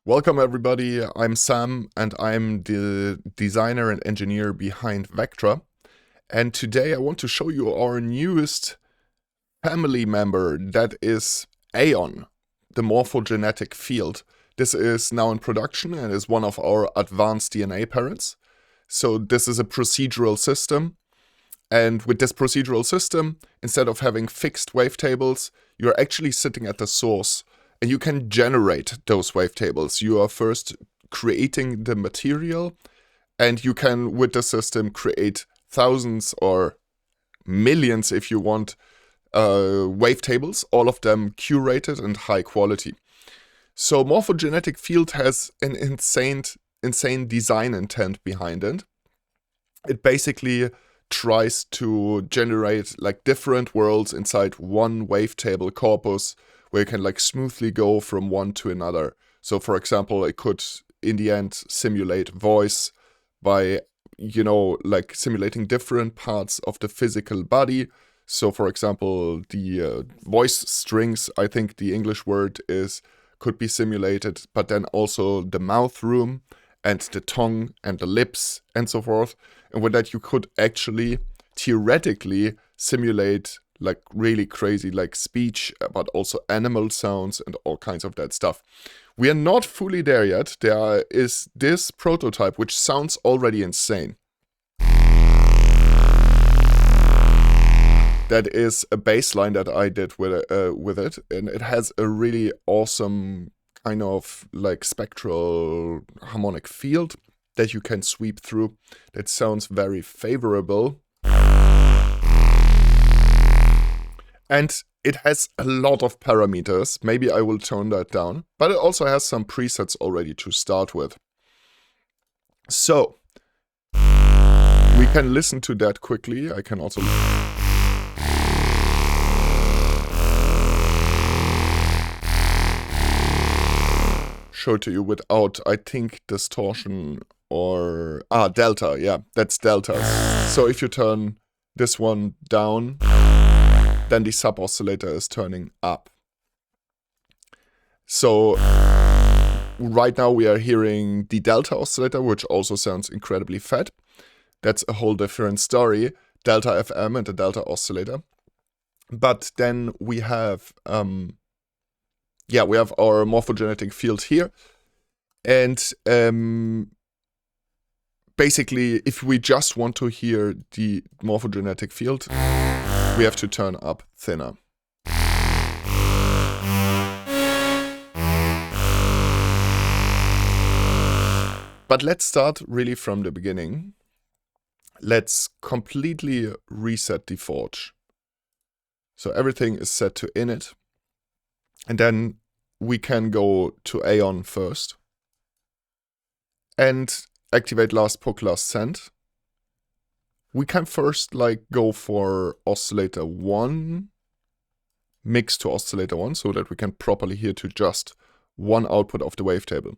Welcome everybody, I'm Sam and I'm the designer and engineer behind VECTRA. And today I want to show you our newest family member, that is AION, the morphogenetic field. This is now in production and is one of our advanced DNA parents. So this is a procedural system. And with this procedural system, instead of having fixed wavetables, you're actually sitting at the source. And you can generate those wavetables. You are first creating the material, and you can, with the system, create thousands or millions, if you want, wavetables, all of them curated and high quality. So morphogenetic field has an insane design intent behind it. It basically tries to generate like different worlds inside one wavetable corpus, where you can like smoothly go from one to another. So for example, it could in the end simulate voice by, like simulating different parts of the physical body. So for example, the voice strings, I think the English word could be simulated, but then also the mouth room and the tongue and the lips and so forth. And with that you could actually theoretically simulate like really crazy like speech, but also animal sounds and all kinds of that stuff. We are not fully there yet. There is this prototype which sounds already insane. That is a baseline that I did with it, and it has a really awesome kind of like spectral harmonic field that you can sweep through. That sounds very favorable. And it has a lot of parameters. Maybe I will tone that down. But it also has some presets already to start with. So, we can listen to that quickly. I can also show it to you without, I think, distortion or... delta. Yeah, that's deltas. So if you turn this one down, then the sub-oscillator is turning up. So right now we are hearing the delta oscillator, which also sounds incredibly fat. That's a whole different story, delta FM and the delta oscillator. But then we have, we have our morphogenetic field here. And basically, if we just want to hear the morphogenetic field, we have to turn up thinner. But let's start really from the beginning. Let's completely reset the forge. So everything is set to init. And then we can go to AION first. And activate last poke last send. We can first like go for oscillator 1, mix to oscillator 1, so that we can properly hear to just one output of the wavetable.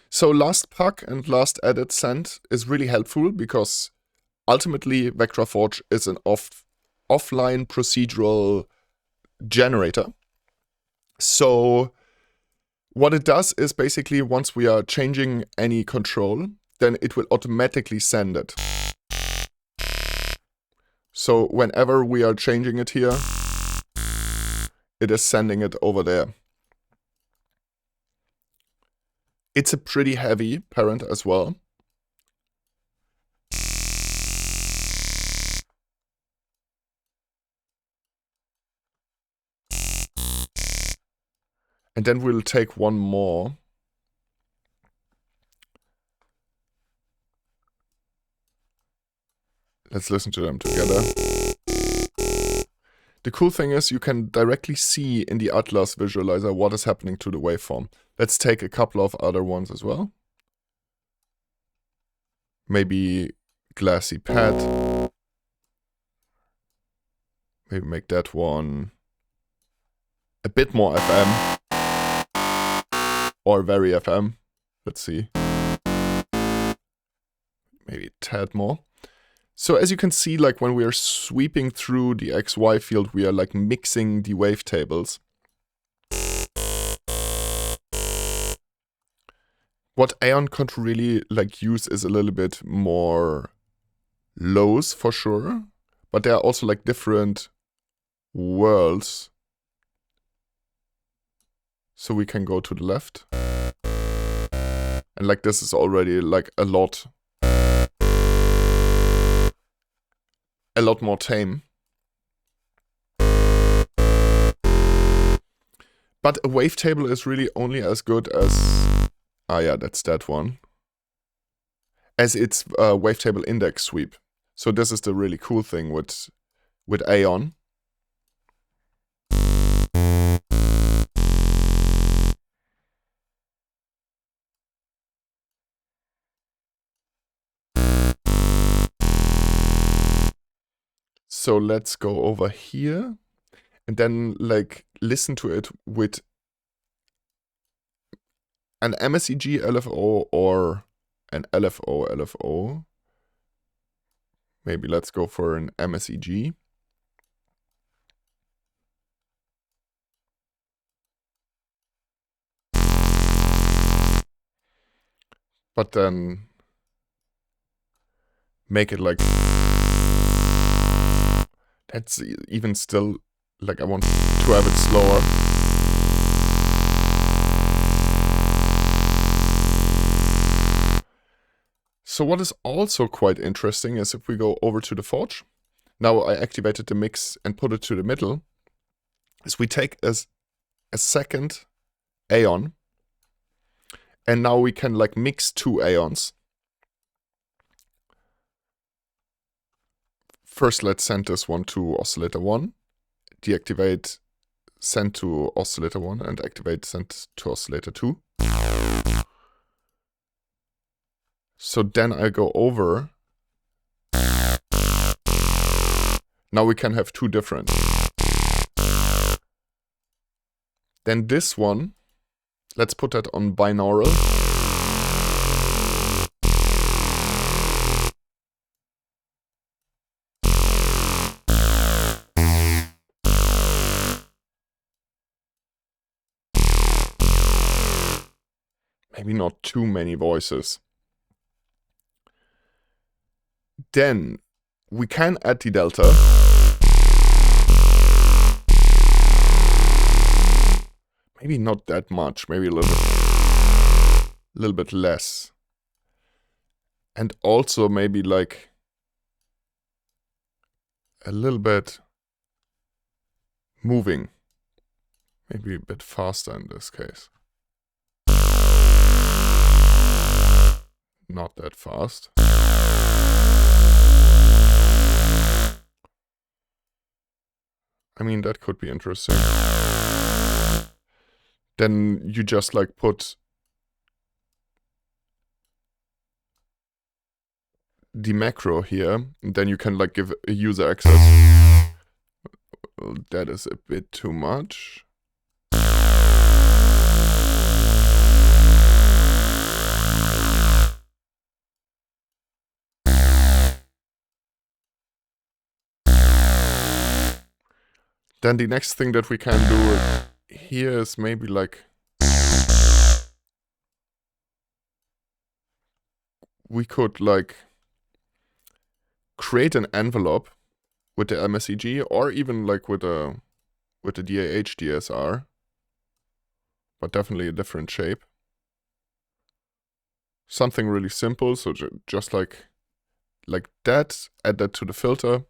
So last puck and last edit send is really helpful because ultimately VECTRA Forge is an offline procedural generator. So what it does is basically once we are changing any control, then it will automatically send it. So whenever we are changing it here, it is sending it over there. It's a pretty heavy parent as well. And then we'll take one more. Let's listen to them together. The cool thing is you can directly see in the Atlas visualizer what is happening to the waveform. Let's take a couple of other ones as well. Maybe glassy pad. Maybe make that one a bit more FM. Or very FM. Let's see. Maybe a tad more. So as you can see, like when we are sweeping through the XY field, we are like mixing the wavetables. What AION could really like use is a little bit more lows for sure, but there are also like different worlds. So we can go to the left. And like this is already like a lot more tame. But a wavetable is really only as good as, yeah, that's that one, as its wavetable index sweep. So this is the really cool thing with AION. So let's go over here and then like listen to it with an MSEG LFO or an LFO LFO. Maybe let's go for an MSEG. But then make it like, that's even still, like I want to have it slower. So what is also quite interesting is if we go over to the Forge, now I activated the mix and put it to the middle, is we take a second AION, and now we can like mix two AIONs. First, let's send this one to oscillator 1, deactivate send to oscillator 1, and activate send to oscillator 2. So then I go over. Now we can have two different. Then this one, let's put that on binaural. Maybe not too many voices. Then we can add the delta. Maybe not that much, maybe a little bit less. And also maybe like a little bit moving. Maybe a bit faster in this case. Not that fast. I mean, that could be interesting. Then you just like put the macro here, and then you can like give a user access. Well, that is a bit too much. Then the next thing that we can do here is maybe like we could like create an envelope with the MSEG or even like with the DAH DSR, but definitely a different shape. Something really simple, so just like that, add that to the filter.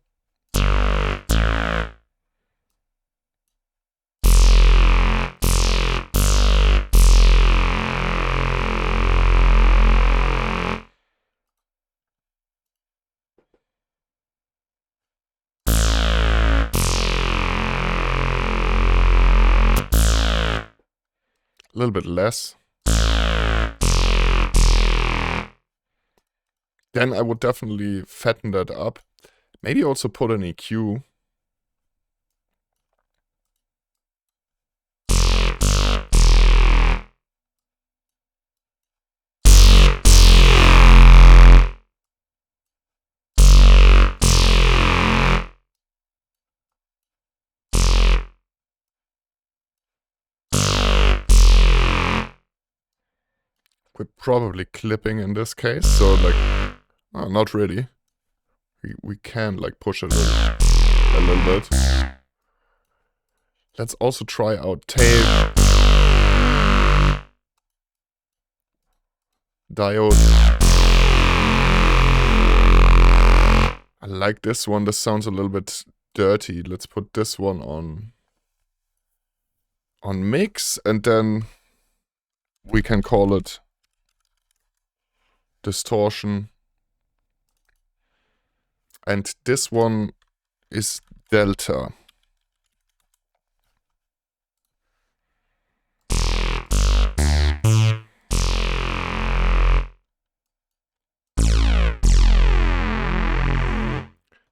A little bit less. Then I would definitely fatten that up. Maybe also put an EQ. We're probably clipping in this case, so like, oh, not really. We can like push it a little bit. Let's also try out tape, diode. I like this one. This sounds a little bit dirty. Let's put this one on mix, and then we can call it distortion. And this one is delta.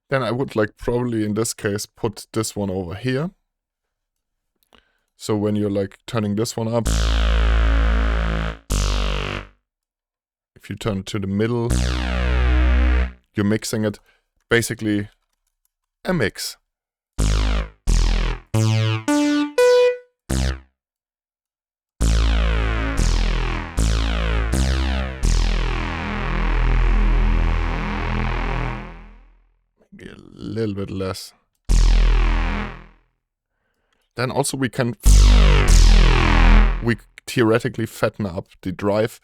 Then I would like probably in this case put this one over here. So when you're like turning this one up, if you turn it to the middle, you're mixing it. Basically a mix. Maybe a little bit less. Then also we theoretically fatten up the drive.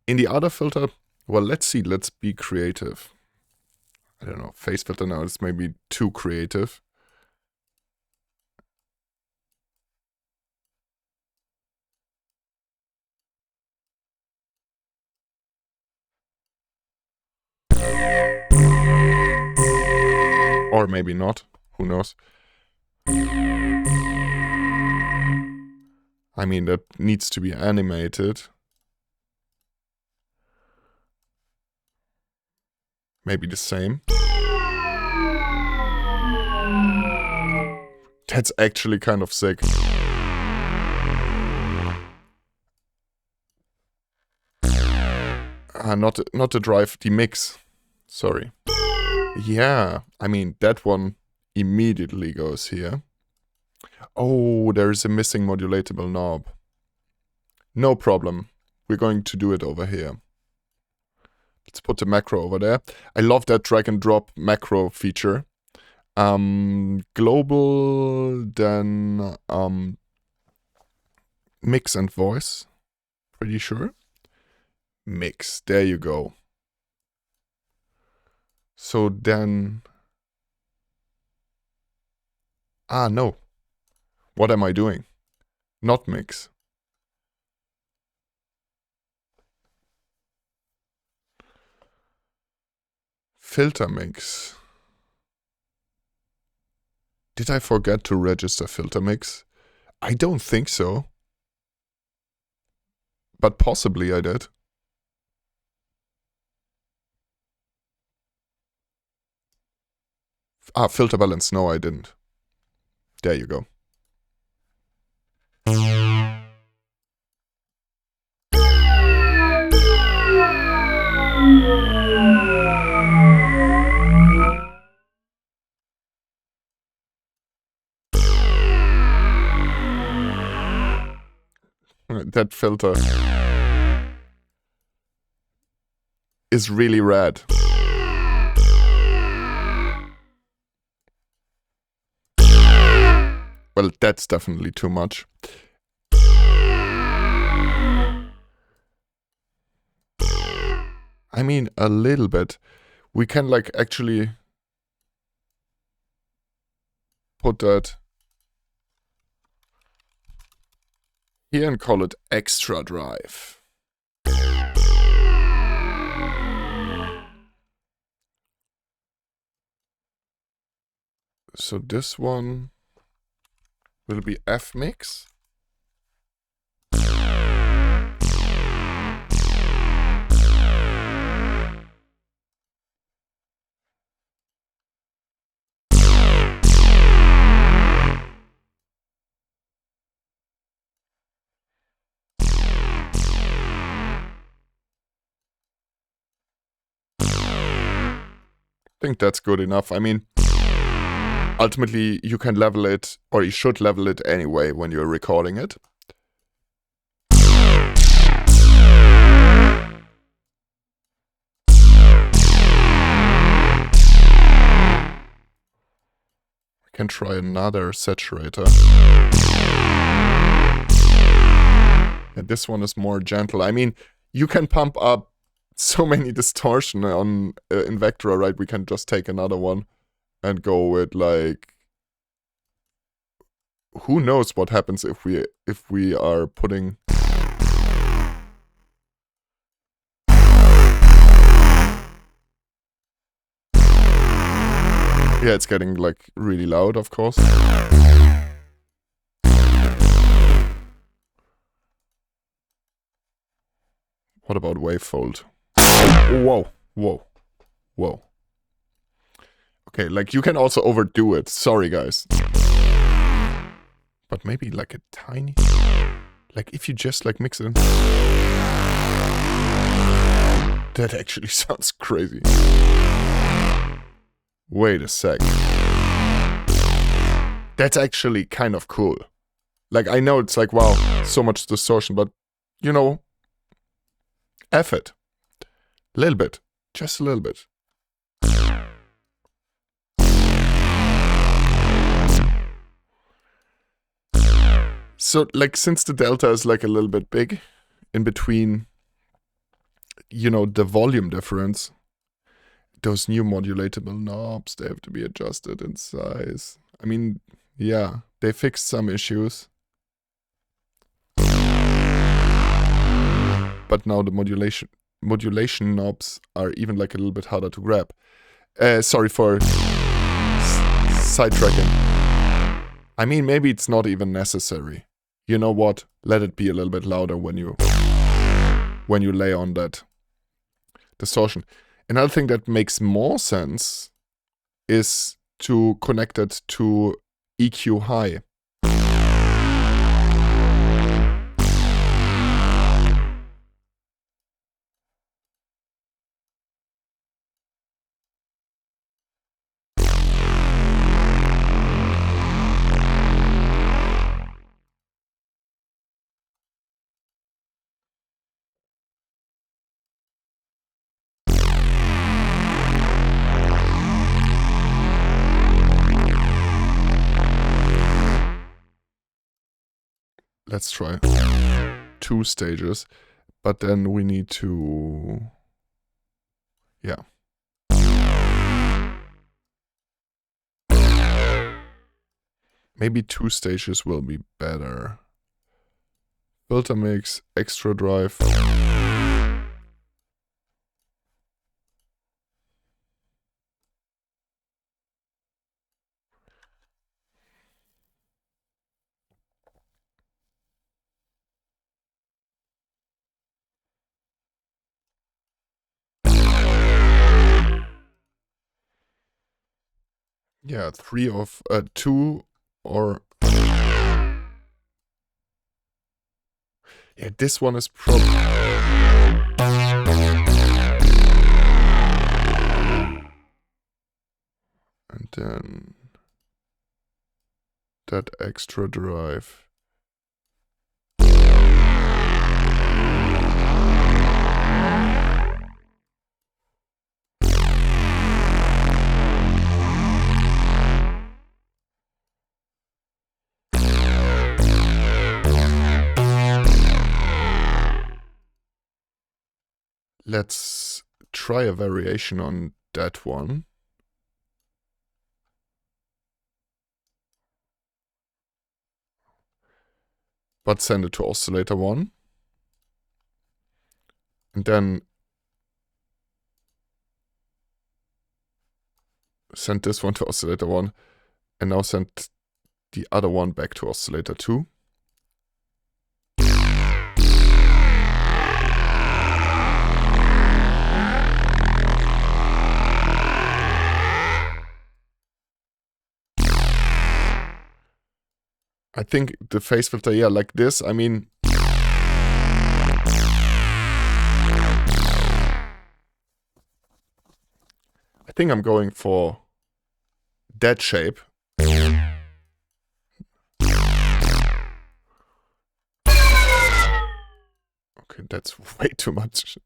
In the other filter, well, let's see, let's be creative. I don't know, phase filter now is maybe too creative. Or maybe not, who knows. I mean, that needs to be animated. Maybe the same. That's actually kind of sick. Not the drive, the mix. Sorry. Yeah, I mean, that one immediately goes here. Oh, there is a missing modulatable knob. No problem. We're going to do it over here. Let's put the macro over there. I love that drag and drop macro feature. Global, then mix and voice. Pretty sure. Mix, there you go. So then... Ah, no. What am I doing? Not mix. Filter mix. Did I forget to register filter mix? I don't think so. But possibly I did. Ah, filter balance. No, I didn't. There you go. That filter is really rad. Well, that's definitely too much. I mean, a little bit. We can like actually put that here and call it extra drive. So this one will be F mix. I think that's good enough. I mean, ultimately you can level it, or you should level it anyway when you're recording it. Can try another saturator. And this one is more gentle. I mean, you can pump up so many distortion on in VECTRA, right? We can just take another one and go with like, who knows what happens if we are putting yeah, it's getting like really loud, of course. What about wavefold? Whoa, whoa, whoa. Okay, like you can also overdo it. Sorry, guys. But maybe like a tiny... Like if you just like mix it... That actually sounds crazy. Wait a sec. That's actually kind of cool. Like, I know it's like, wow, so much distortion, but, you know, F it. A little bit. Just a little bit. So, like, since the delta is like a little bit big in between, you know, the volume difference, those new modulatable knobs, they have to be adjusted in size. I mean, yeah, they fixed some issues. But now the modulation knobs are even like a little bit harder to grab. Sorry for sidetracking. I mean, maybe it's not even necessary. You know what? Let it be a little bit louder when you lay on that distortion. Another thing that makes more sense is to connect it to EQ high. Let's try 2 stages, but then we need to, yeah. Maybe 2 stages will be better. Filter mix, extra drive. Yeah, 3 of 2 or... Yeah, this one is probably... And then... that extra drive. Let's try a variation on that one. But send it to oscillator 1. And then send this one to oscillator 1. And now send the other one back to oscillator 2. I think the phase filter, yeah, like this, I mean... I think I'm going for that shape. Okay, that's way too much.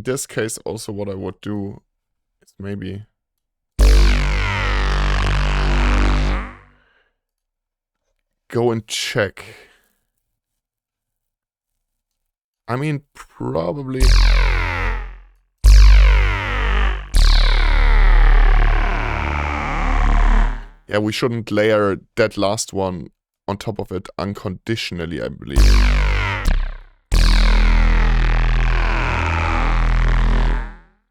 in this case, also what I would do is maybe go and check. I mean, probably. Yeah, we shouldn't layer that last one on top of it unconditionally, I believe.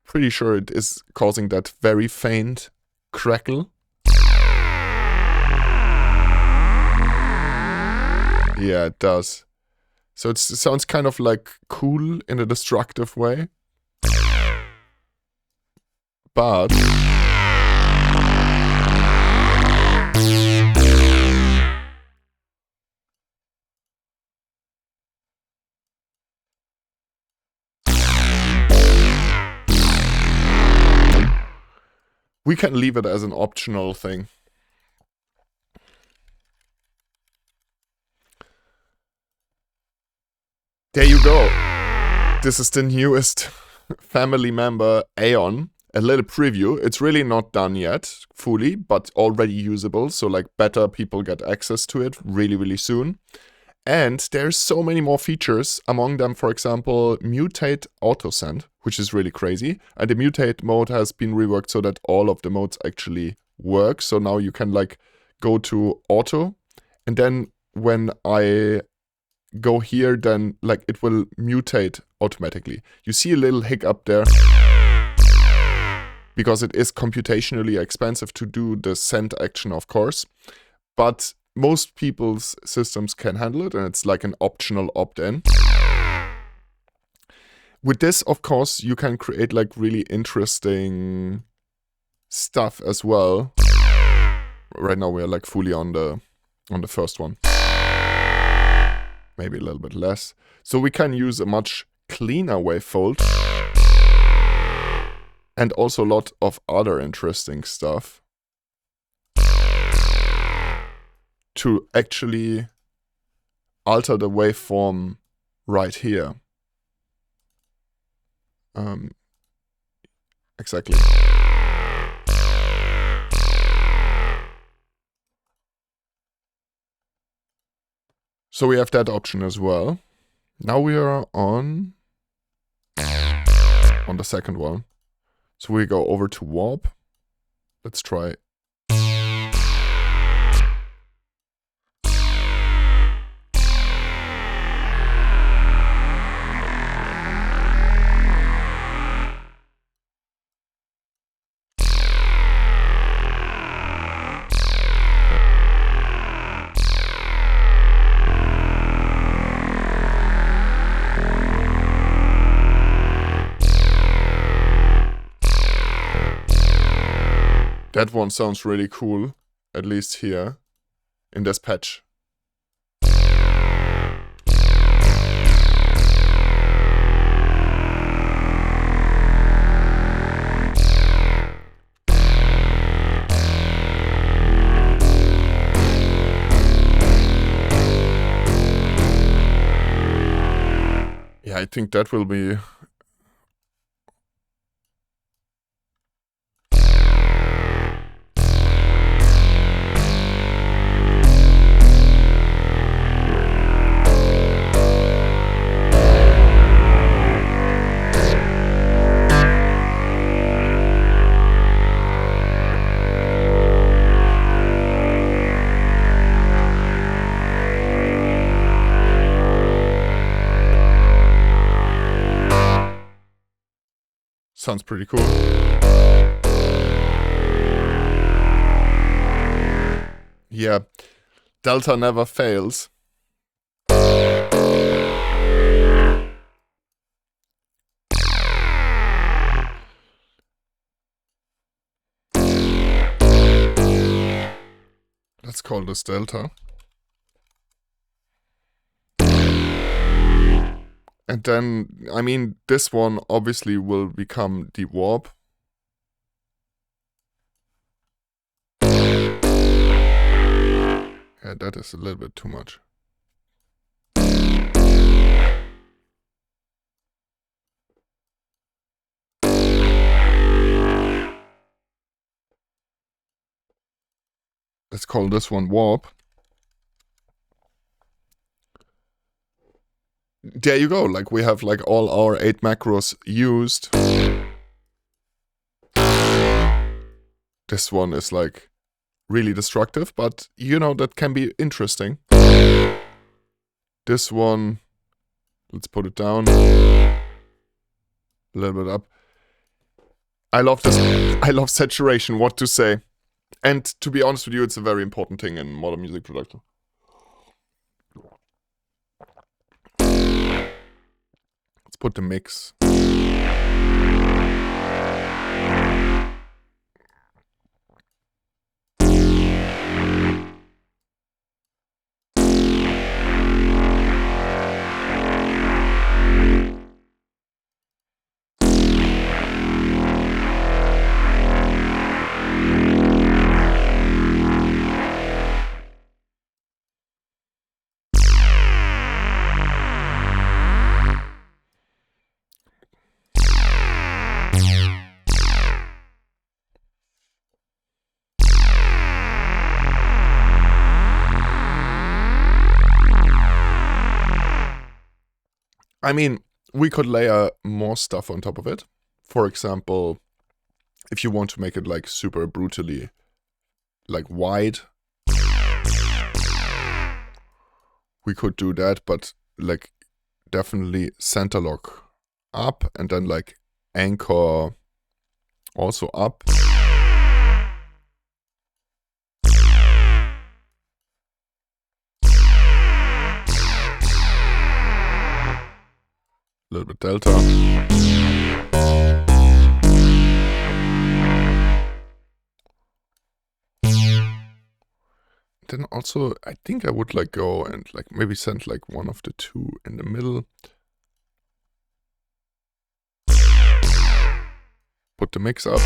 Pretty sure it is causing that very faint crackle. Yeah, it does. So it sounds kind of like cool in a destructive way. But we can leave it as an optional thing. There you go. This is the newest family member, AION. A little preview. It's really not done yet, fully, but already usable. So like beta people get access to it really, really soon. And there's so many more features. Among them, for example, mutate autosend, which is really crazy. And the mutate mode has been reworked so that all of the modes actually work. So now you can like go to auto, and then when I go here, then like it will mutate automatically. You see a little hiccup there because it is computationally expensive to do the send action, of course, but most people's systems can handle it, and it's like an optional opt-in. With this, of course, you can create like really interesting stuff as well. Right now we are like fully on the first one. Maybe a little bit less. So we can use a much cleaner wavefold. And also a lot of other interesting stuff to actually alter the waveform right here. Exactly. So we have that option as well. Now we are on the second one. So we go over to warp. Let's try. That one sounds really cool, at least here, in this patch. Yeah, I think that will be... Sounds pretty cool. Yeah, Delta never fails. Let's call this Delta. And then, I mean, this one obviously will become the warp. Yeah, that is a little bit too much. Let's call this one warp. There you go, like we have like all our 8 macros used. This one is like really destructive, but you know, that can be interesting. This one, let's put it down. A little bit up. I love this. I love saturation, what to say. And to be honest with you, it's a very important thing in modern music production. Let's put the mix. I mean, we could layer more stuff on top of it. For example, if you want to make it like super brutally like wide, we could do that, but like definitely center lock up and then like anchor also up. A little bit delta. Then also, I think I would like go and like maybe send like one of the 2 in the middle. Put the mix up.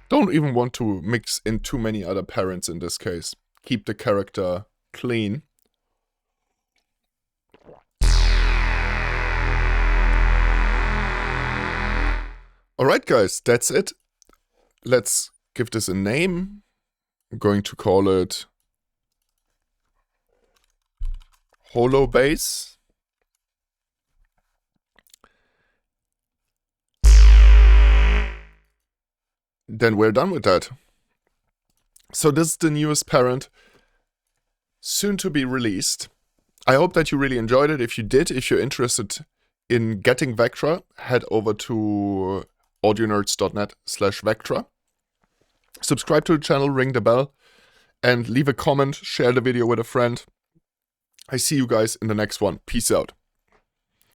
Don't even want to mix in too many other parents in this case. Keep the character clean. Alright guys, that's it. Let's give this a name. I'm going to call it Holo Bass. Then we're done with that. So this is the newest parent, soon to be released. I hope that you really enjoyed it. If you did, if you're interested in getting VECTRA, head over to audionerds.net/VECTRA. Subscribe to the channel, ring the bell, and leave a comment, share the video with a friend. I see you guys in the next one. Peace out.